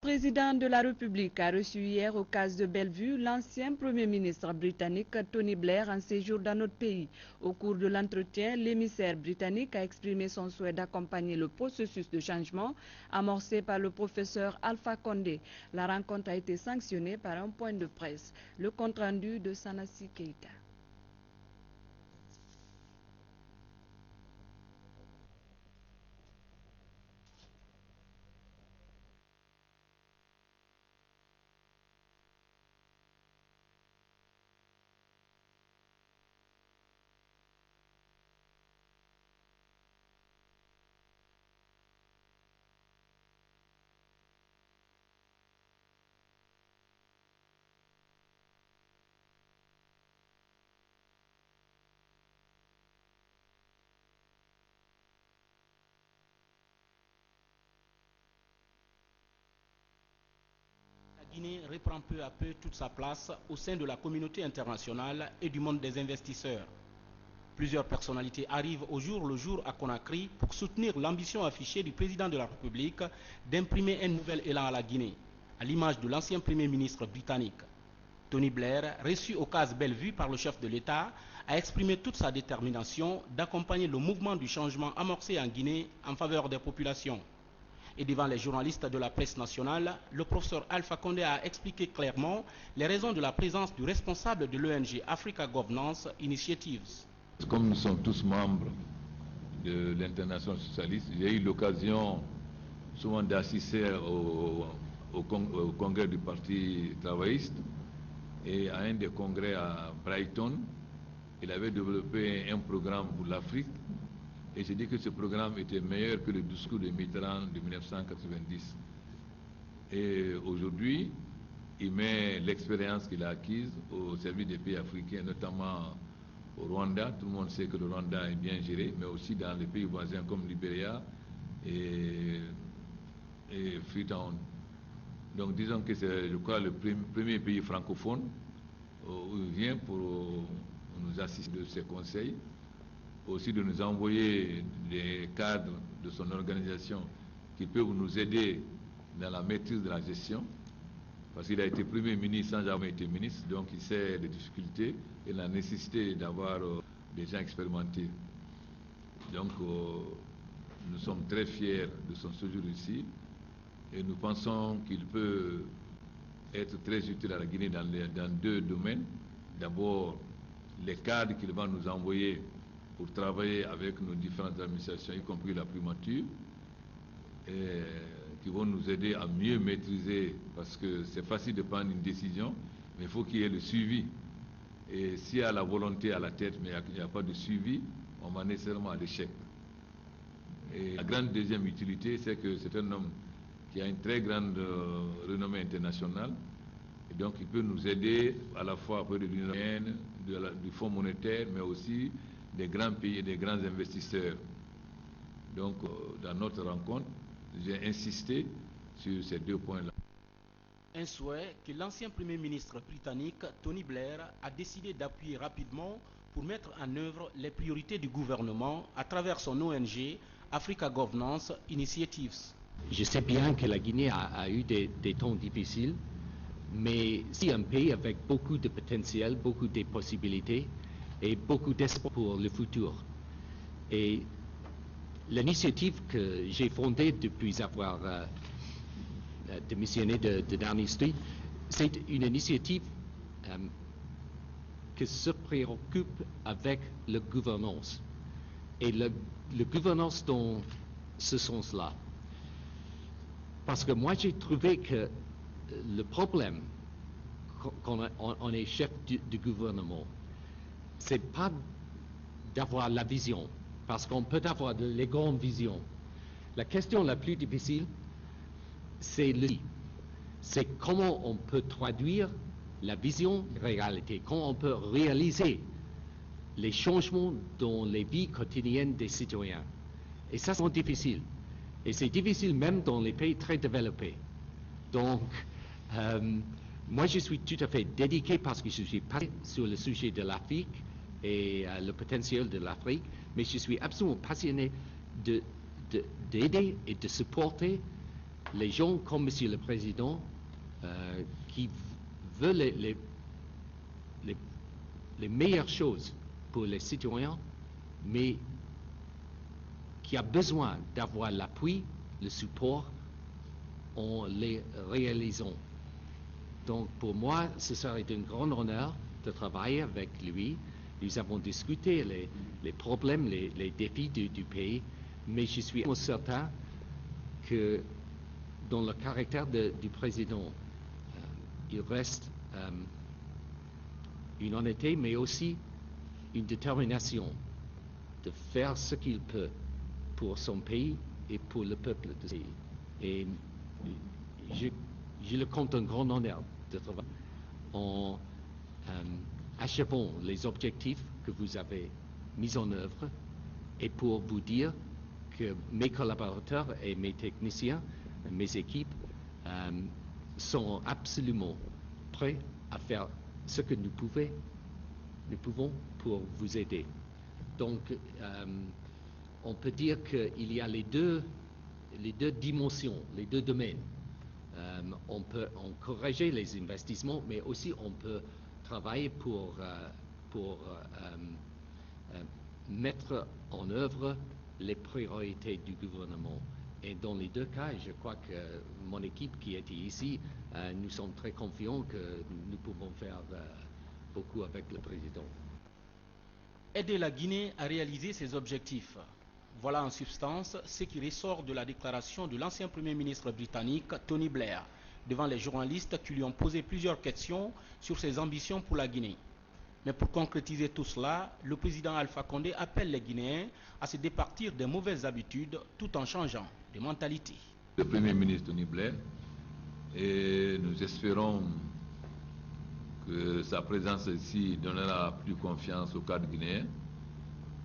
Le président de la République a reçu hier au CAS de Bellevue l'ancien Premier ministre britannique Tony Blair en séjour dans notre pays. Au cours de l'entretien, l'émissaire britannique a exprimé son souhait d'accompagner le processus de changement amorcé par le professeur Alpha Condé. La rencontre a été sanctionnée par un point de presse. Le compte-rendu de Sanassi Keita. La Guinée reprend peu à peu toute sa place au sein de la communauté internationale et du monde des investisseurs. Plusieurs personnalités arrivent au jour le jour à Conakry pour soutenir l'ambition affichée du président de la République d'imprimer un nouvel élan à la Guinée, à l'image de l'ancien Premier ministre britannique. Tony Blair, reçu au CAS Bellevue par le chef de l'État, a exprimé toute sa détermination d'accompagner le mouvement du changement amorcé en Guinée en faveur des populations. Et devant les journalistes de la presse nationale, le professeur Alpha Condé a expliqué clairement les raisons de la présence du responsable de l'ONG Africa Governance Initiatives. Comme nous sommes tous membres de l'Internationale socialiste, j'ai eu l'occasion souvent d'assister au congrès du Parti travailliste, et à un des congrès à Brighton, il avait développé un programme pour l'Afrique. Et j'ai dit que ce programme était meilleur que le discours de Mitterrand de 1990. Et aujourd'hui, il met l'expérience qu'il a acquise au service des pays africains, notamment au Rwanda. Tout le monde sait que le Rwanda est bien géré, mais aussi dans les pays voisins comme Libéria et Freetown. Donc disons que c'est, je crois, le premier pays francophone où il vient pour nous assister de ses conseils, aussi de nous envoyer des cadres de son organisation qui peuvent nous aider dans la maîtrise de la gestion, parce qu'il a été Premier ministre sans avoir été ministre, donc il sait les difficultés et la nécessité d'avoir des gens expérimentés. Donc nous sommes très fiers de son séjour ici et nous pensons qu'il peut être très utile à la Guinée dans deux domaines. D'abord, les cadres qu'il va nous envoyer pour travailler avec nos différentes administrations, y compris la primature, et qui vont nous aider à mieux maîtriser, parce que c'est facile de prendre une décision, mais il faut qu'il y ait le suivi. Et s'il y a la volonté à la tête, mais il n'y a pas de suivi, on va nécessairement à l'échec. Et la grande deuxième utilité, c'est que c'est un homme qui a une très grande renommée internationale, et donc il peut nous aider à la fois auprès de l'Union européenne, du Fonds monétaire, mais aussi des grands pays et des grands investisseurs. Donc, dans notre rencontre, j'ai insisté sur ces deux points-là. Un souhait que l'ancien Premier ministre britannique Tony Blair a décidé d'appuyer rapidement pour mettre en œuvre les priorités du gouvernement à travers son ONG Africa Governance Initiatives. Je sais bien que la Guinée a eu des temps difficiles, mais c'est un pays avec beaucoup de potentiel, beaucoup de possibilités et beaucoup d'espoir pour le futur. Et l'initiative que j'ai fondée depuis avoir démissionné de Downing Street, c'est une initiative qui se préoccupe avec la gouvernance. Et la gouvernance dans ce sens-là. Parce que moi j'ai trouvé que le problème quand on est chef du gouvernement, c'est pas d'avoir la vision, parce qu'on peut avoir les grandes visions. La question la plus difficile, c'est comment on peut traduire la vision en réalité, comment on peut réaliser les changements dans les vies quotidiennes des citoyens. Et ça, c'est difficile. Et c'est difficile même dans les pays très développés. Donc, moi, je suis tout à fait dédié parce que je suis passionné sur le sujet de l'Afrique et le potentiel de l'Afrique, mais je suis absolument passionné d'aider et de supporter les gens comme Monsieur le Président qui veulent les meilleures choses pour les citoyens, mais qui a besoin d'avoir l'appui, le support en les réalisant. Donc pour moi, ce serait un grand honneur de travailler avec lui. Nous avons discuté les problèmes, les défis du pays, mais je suis certain que dans le caractère du président, il reste une honnêteté, mais aussi une détermination de faire ce qu'il peut pour son pays et pour le peuple de ce pays. Et je le compte un grand honneur de travailler en achevant les objectifs que vous avez mis en œuvre, et pour vous dire que mes collaborateurs et mes techniciens, mes équipes sont absolument prêts à faire ce que nous pouvons pour vous aider. Donc, on peut dire qu'il y a les deux dimensions, les deux domaines. On peut encourager les investissements, mais aussi on peut travailler pour mettre en œuvre les priorités du gouvernement. Et dans les deux cas, je crois que mon équipe qui était ici, nous sommes très confiants que nous pouvons faire beaucoup avec le président. Aider la Guinée à réaliser ses objectifs. Voilà en substance ce qui ressort de la déclaration de l'ancien Premier ministre britannique Tony Blair devant les journalistes qui lui ont posé plusieurs questions sur ses ambitions pour la Guinée. Mais pour concrétiser tout cela, le président Alpha Condé appelle les Guinéens à se départir des mauvaises habitudes tout en changeant de mentalité. Le Premier ministre Tony Blair, et nous espérons que sa présence ici donnera plus confiance au cadre guinéen,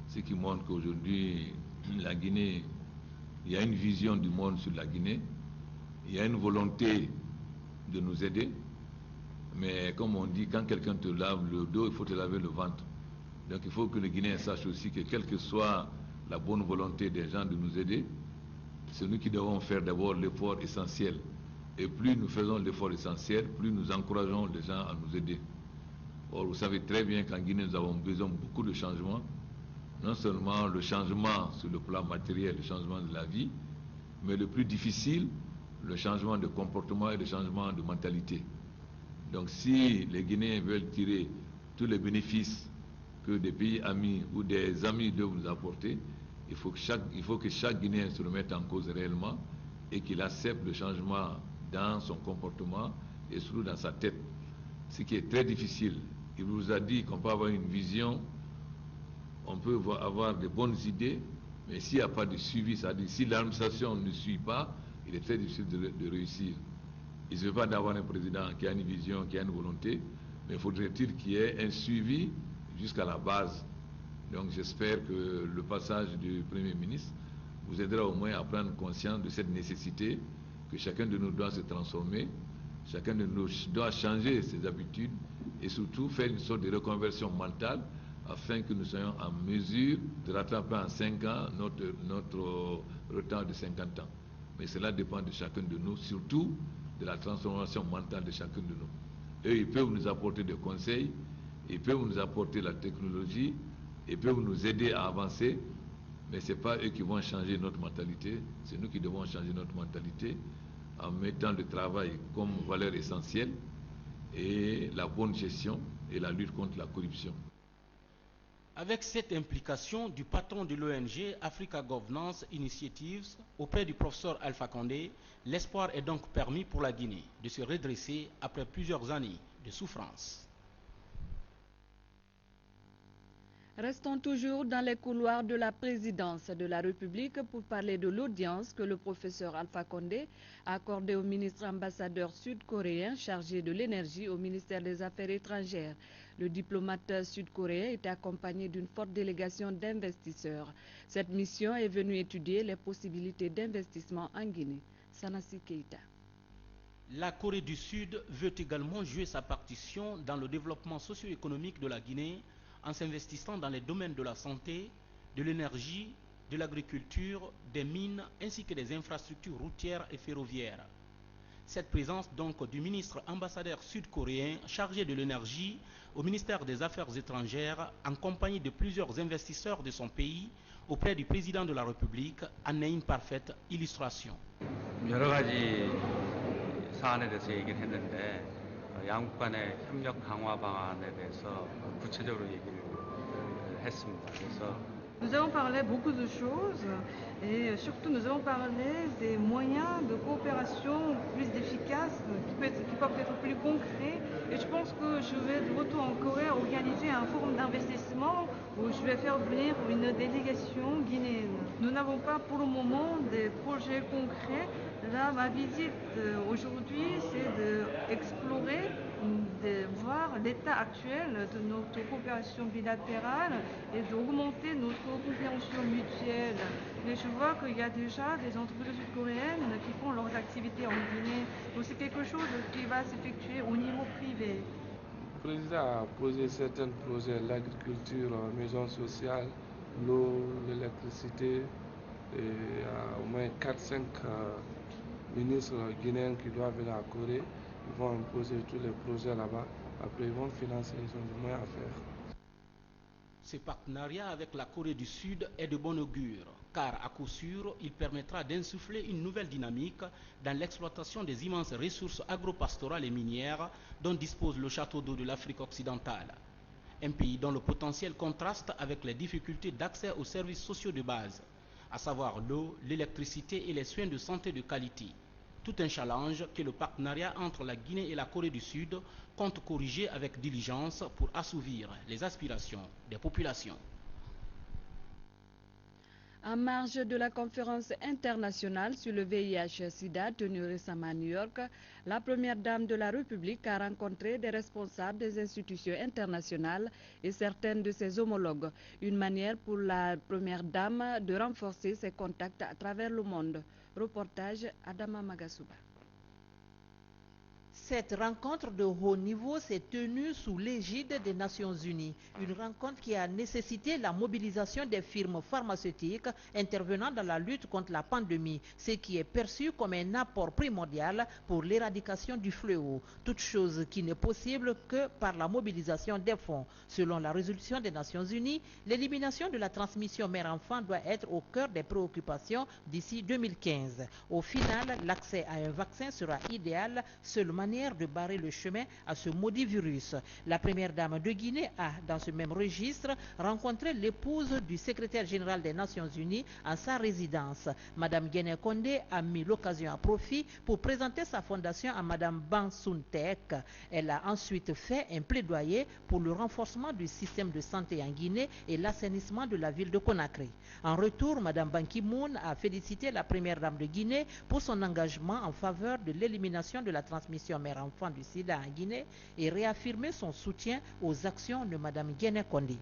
ce qui montre qu'aujourd'hui, la Guinée, il y a une vision du monde sur la Guinée, il y a une volonté de nous aider, mais comme on dit, quand quelqu'un te lave le dos, il faut te laver le ventre. Donc il faut que les Guinéens sachent aussi que quelle que soit la bonne volonté des gens de nous aider, c'est nous qui devons faire d'abord l'effort essentiel. Et plus nous faisons l'effort essentiel, plus nous encourageons les gens à nous aider. Or, vous savez très bien qu'en Guinée, nous avons besoin de beaucoup de changements. Non seulement le changement sur le plan matériel, le changement de la vie, mais le plus difficile, le changement de comportement et le changement de mentalité. Donc si les Guinéens veulent tirer tous les bénéfices que des pays amis ou des amis doivent nous apporter, il faut que chaque Guinéen se remette en cause réellement et qu'il accepte le changement dans son comportement et surtout dans sa tête. Ce qui est très difficile. Il vous a dit qu'on peut avoir une vision, on peut avoir de bonnes idées, mais s'il n'y a pas de suivi, c'est-à-dire si l'administration ne suit pas, il est très difficile de réussir. Il ne suffit pas d'avoir un président qui a une vision, qui a une volonté, mais il faudrait-il qu'il y ait un suivi jusqu'à la base. Donc j'espère que le passage du Premier ministre vous aidera au moins à prendre conscience de cette nécessité que chacun de nous doit se transformer, chacun de nous doit changer ses habitudes et surtout faire une sorte de reconversion mentale afin que nous soyons en mesure de rattraper en 5 ans notre retard de 50 ans. Mais cela dépend de chacun de nous, surtout de la transformation mentale de chacun de nous. Eux, ils peuvent nous apporter des conseils, ils peuvent nous apporter la technologie, ils peuvent nous aider à avancer, mais ce n'est pas eux qui vont changer notre mentalité, c'est nous qui devons changer notre mentalité en mettant le travail comme valeur essentielle et la bonne gestion et la lutte contre la corruption. Avec cette implication du patron de l'ONG Africa Governance Initiatives auprès du professeur Alpha Condé, l'espoir est donc permis pour la Guinée de se redresser après plusieurs années de souffrance. Restons toujours dans les couloirs de la présidence de la République pour parler de l'audience que le professeur Alpha Condé a accordée au ministre ambassadeur sud-coréen chargé de l'énergie au ministère des Affaires étrangères. Le diplomate sud-coréen est accompagné d'une forte délégation d'investisseurs. Cette mission est venue étudier les possibilités d'investissement en Guinée. Sanassi Keita. La Corée du Sud veut également jouer sa partition dans le développement socio-économique de la Guinée en s'investissant dans les domaines de la santé, de l'énergie de l'agriculture, des mines ainsi que des infrastructures routières et ferroviaires. Cette présence donc du ministre ambassadeur sud-coréen chargé de l'énergie au ministère des Affaires étrangères en compagnie de plusieurs investisseurs de son pays auprès du président de la République en est une parfaite illustration. 여러 가지 사안에 대해서 얘기를 했는데 양국 간의 협력 강화 방안에 대해서 구체적으로 얘기를 했습니다. 그래서 nous avons parlé beaucoup de choses et surtout nous avons parlé des moyens de coopération plus efficaces, qui peuvent être plus concrets. Et je pense que je vais de retour en Corée organiser un forum d'investissement où je vais faire venir une délégation guinéenne. Nous n'avons pas pour le moment des projets concrets. Là, ma visite aujourd'hui, c'est d'explorer, de voir l'état actuel de notre coopération bilatérale et d'augmenter notre compréhension mutuelle. Mais je vois qu'il y a déjà des entreprises sud-coréennes qui font leurs activités en Guinée. Donc c'est quelque chose qui va s'effectuer au niveau privé. Le président a posé certains projets, l'agriculture, maison sociale, l'eau, l'électricité. Et il y a au moins 4-5 ministres guinéens qui doivent venir à Corée. Ils vont imposer tous les projets là-bas. Après, ils vont financer, ils ont du moyen à faire. Ce partenariat avec la Corée du Sud est de bon augure, car à coup sûr, il permettra d'insuffler une nouvelle dynamique dans l'exploitation des immenses ressources agropastorales et minières dont dispose le château d'eau de l'Afrique occidentale. Un pays dont le potentiel contraste avec les difficultés d'accès aux services sociaux de base, à savoir l'eau, l'électricité et les soins de santé de qualité. Tout un challenge que le partenariat entre la Guinée et la Corée du Sud compte corriger avec diligence pour assouvir les aspirations des populations. En marge de la conférence internationale sur le VIH-Sida tenue récemment à New York, la première dame de la République a rencontré des responsables des institutions internationales et certaines de ses homologues. Une manière pour la première dame de renforcer ses contacts à travers le monde. Reportage Adama Magasuba. Cette rencontre de haut niveau s'est tenue sous l'égide des Nations Unies. Une rencontre qui a nécessité la mobilisation des firmes pharmaceutiques intervenant dans la lutte contre la pandémie, ce qui est perçu comme un apport primordial pour l'éradication du fléau. Toute chose qui n'est possible que par la mobilisation des fonds. Selon la résolution des Nations Unies, l'élimination de la transmission mère-enfant doit être au cœur des préoccupations d'ici 2015. Au final, l'accès à un vaccin sera idéal, seule manière de barrer le chemin à ce maudit virus. La première dame de Guinée a, dans ce même registre, rencontré l'épouse du secrétaire général des Nations Unies en sa résidence. Madame Guéné Condé a mis l'occasion à profit pour présenter sa fondation à Madame Ban Sun-Tek. Elle a ensuite fait un plaidoyer pour le renforcement du système de santé en Guinée et l'assainissement de la ville de Conakry. En retour, Madame Ban Ki-moon a félicité la première dame de Guinée pour son engagement en faveur de l'élimination de la transmission mère-enfant du sida en Guinée et réaffirmer son soutien aux actions de Madame Guéné Condé.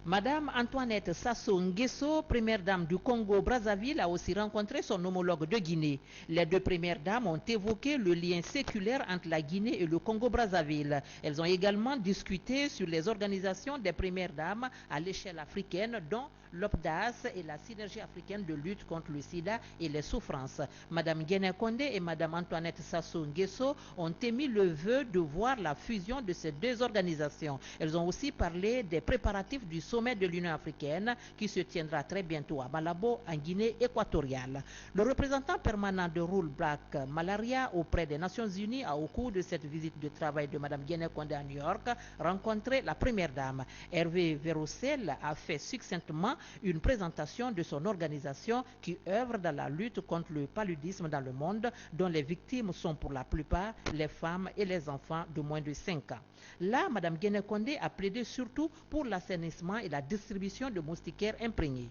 Madame Antoinette Sassou Nguesso, première dame du Congo-Brazzaville, a aussi rencontré son homologue de Guinée. Les deux premières dames ont évoqué le lien séculaire entre la Guinée et le Congo-Brazzaville. Elles ont également discuté sur les organisations des premières dames à l'échelle africaine, dont l'OPDAS et la synergie africaine de lutte contre le sida et les souffrances. Madame Guéné Condé et Madame Antoinette Sassou Nguesso ont émis le vœu de voir la fusion de ces deux organisations. Elles ont aussi parlé des préparatifs du sommet de l'Union africaine qui se tiendra très bientôt à Malabo, en Guinée équatoriale. Le représentant permanent de Rule Black Malaria auprès des Nations Unies a, au cours de cette visite de travail de Madame Guéné Condé à New York, rencontré la première dame. Hervé Verocel a fait succinctement une présentation de son organisation qui œuvre dans la lutte contre le paludisme dans le monde, dont les victimes sont pour la plupart les femmes et les enfants de moins de 5 ans. Là, Mme Guéné Condé a plaidé surtout pour l'assainissement et la distribution de moustiquaires imprégnés.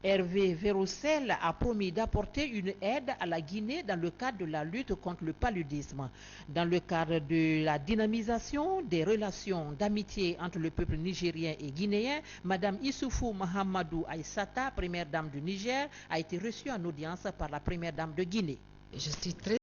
Hervé Verocel a promis d'apporter une aide à la Guinée dans le cadre de la lutte contre le paludisme. Dans le cadre de la dynamisation des relations d'amitié entre le peuple nigérien et guinéen, Mme Issoufou Mahamadou Aïssata, première dame du Niger, a été reçue en audience par la première dame de Guinée. Je suis très